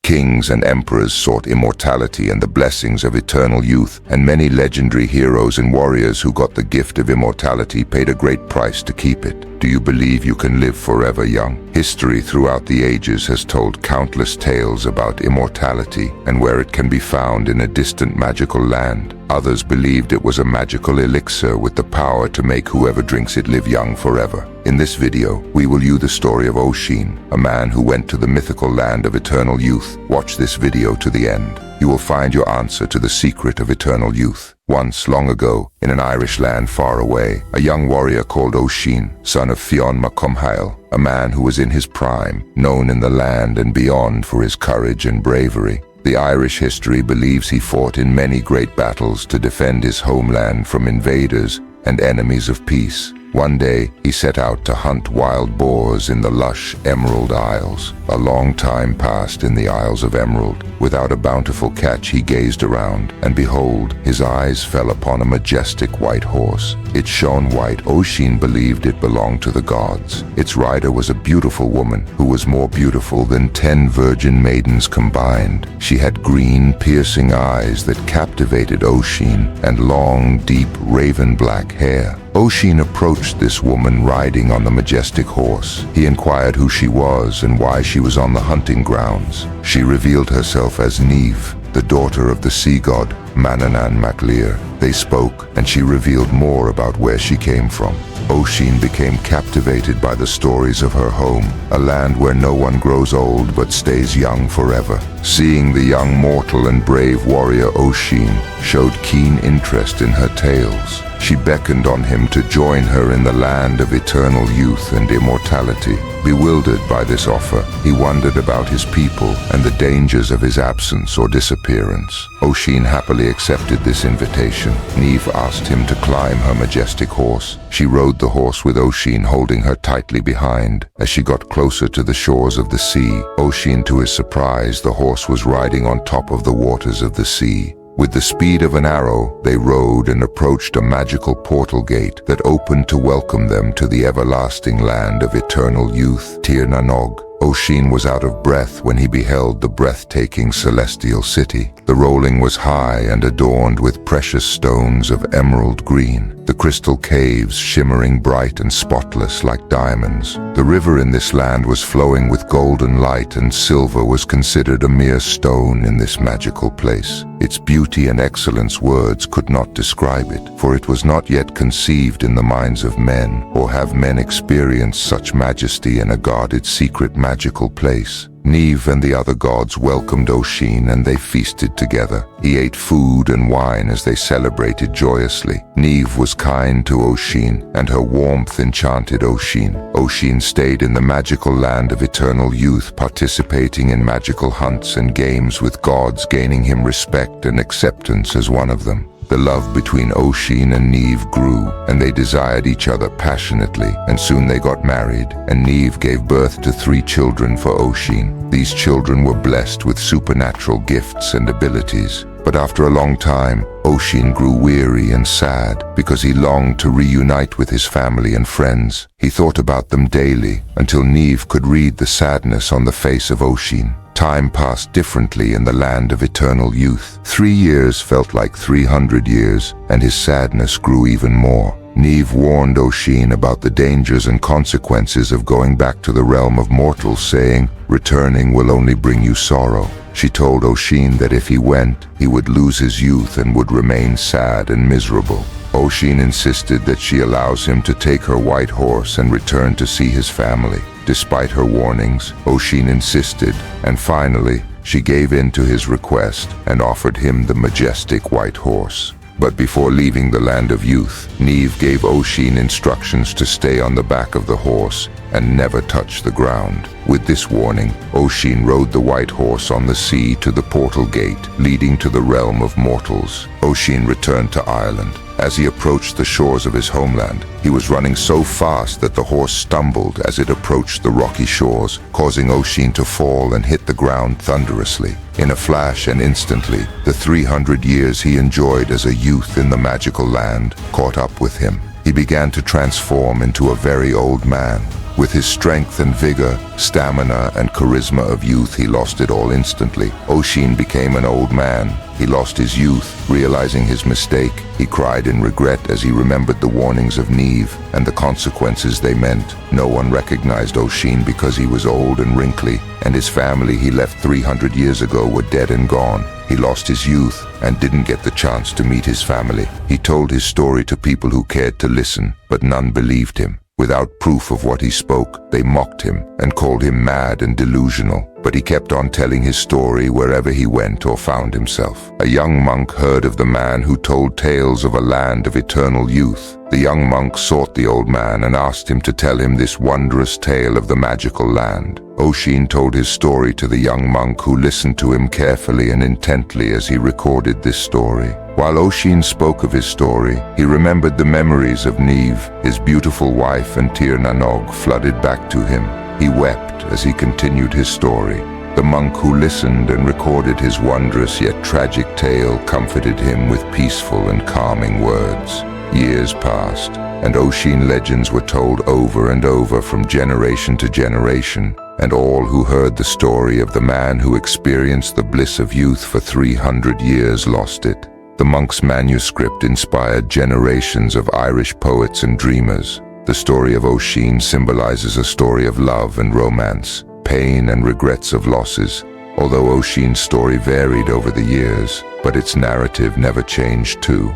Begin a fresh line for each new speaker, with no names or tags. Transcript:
Kings and emperors sought immortality and the blessings of eternal youth, and many legendary heroes and warriors who got the gift of immortality paid a great price to keep it. Do you believe you can live forever young? History throughout the ages has told countless tales about immortality and where it can be found in a distant magical land. Others believed it was a magical elixir with the power to make whoever drinks it live young forever. In this video, we will view the story of Oisin, a man who went to the mythical land of eternal youth. Watch this video to the end. You will find your answer to the secret of eternal youth. Once, long ago, in an Irish land far away, a young warrior called Oisin, son of Fionn Macumhail, a man who was in his prime, known in the land and beyond for his courage and bravery. The Irish history believes he fought in many great battles to defend his homeland from invaders and enemies of peace. One day, he set out to hunt wild boars in the lush Emerald Isles. A long time passed in the Isles of Emerald. Without a bountiful catch, he gazed around, and behold, his eyes fell upon a majestic white horse. It shone white. Oisin believed it belonged to the gods. Its rider was a beautiful woman who was more beautiful than 10 virgin maidens combined. She had green, piercing eyes that captivated Oisin and long, deep, raven-black hair. Oisin approached this woman riding on the majestic horse. He inquired who she was and why she was on the hunting grounds. She revealed herself as Niamh, the daughter of the sea god Manannán mac Lir. They spoke, and she revealed more about where she came from. Oisin became captivated by the stories of her home, a land where no one grows old but stays young forever. Seeing the young mortal and brave warrior, Oisin showed keen interest in her tales. She beckoned on him to join her in the land of eternal youth and immortality. Bewildered by this offer, he wondered about his people and the dangers of his absence or disappearance. Oisin happily accepted this invitation. Niamh asked him to climb her majestic horse. She rode the horse with Oisin holding her tightly behind. As she got closer to the shores of the sea, Oisin, to his surprise, the horse was riding on top of the waters of the sea. With the speed of an arrow, they rode and approached a magical portal gate that opened to welcome them to the everlasting land of eternal youth, Tir na Nog. Oisin was out of breath when he beheld the breathtaking celestial city. The rolling was high and adorned with precious stones of emerald green, the crystal caves shimmering bright and spotless like diamonds. The river in this land was flowing with golden light, and silver was considered a mere stone in this magical place. Its beauty and excellence words could not describe it, for it was not yet conceived in the minds of men, or have men experienced such majesty in a guarded secret magical place. Niamh and the other gods welcomed Oisin, and they feasted together. He ate food and wine as they celebrated joyously. Niamh was kind to Oisin, and her warmth enchanted Oisin. Oisin stayed in the magical land of eternal youth, participating in magical hunts and games with gods, gaining him respect and acceptance as one of them. The love between Oisin and Niamh grew, and they desired each other passionately, and soon they got married, and Niamh gave birth to 3 children for Oisin. These children were blessed with supernatural gifts and abilities. But after a long time, Oisin grew weary and sad because he longed to reunite with his family and friends. He thought about them daily until Niamh could read the sadness on the face of Oisin. Time passed differently in the land of eternal youth. 3 years felt like 300 years, and his sadness grew even more. Niamh warned Oisin about the dangers and consequences of going back to the realm of mortals, saying, "Returning will only bring you sorrow." She told Oisin that if he went, he would lose his youth and would remain sad and miserable. Oisin insisted that she allows him to take her white horse and return to see his family. Despite her warnings, Oisin insisted, and finally, she gave in to his request and offered him the majestic white horse. But before leaving the land of youth, Niamh gave Oisin instructions to stay on the back of the horse and never touch the ground. With this warning, Oisin rode the white horse on the sea to the portal gate leading to the realm of mortals. Oisin returned to Ireland. As he approached the shores of his homeland, he was running so fast that the horse stumbled as it approached the rocky shores, causing Oisin to fall and hit the ground thunderously. In a flash and instantly, the 300 years he enjoyed as a youth in the magical land caught up with him. He began to transform into a very old man. With his strength and vigor, stamina and charisma of youth, he lost it all instantly. Oisin became an old man. He lost his youth, realizing his mistake. He cried in regret as he remembered the warnings of Neve and the consequences they meant. No one recognized Oisin because he was old and wrinkly, and his family he left 300 years ago were dead and gone. He lost his youth and didn't get the chance to meet his family. He told his story to people who cared to listen, but none believed him. Without proof of what he spoke, they mocked him and called him mad and delusional. But he kept on telling his story wherever he went or found himself. A young monk heard of the man who told tales of a land of eternal youth. The young monk sought the old man and asked him to tell him this wondrous tale of the magical land. Oisin told his story to the young monk, who listened to him carefully and intently as he recorded this story. While Oisin spoke of his story, he remembered the memories of Neve, his beautiful wife, and Tir Nanog flooded back to him. He wept as he continued his story. The monk who listened and recorded his wondrous yet tragic tale comforted him with peaceful and calming words. Years passed, and Oisin legends were told over and over from generation to generation, and all who heard the story of the man who experienced the bliss of youth for 300 years lost it. The monk's manuscript inspired generations of Irish poets and dreamers. The story of Oisin symbolizes a story of love and romance, pain and regrets of losses. Although Oisin's story varied over the years, but its narrative never changed too.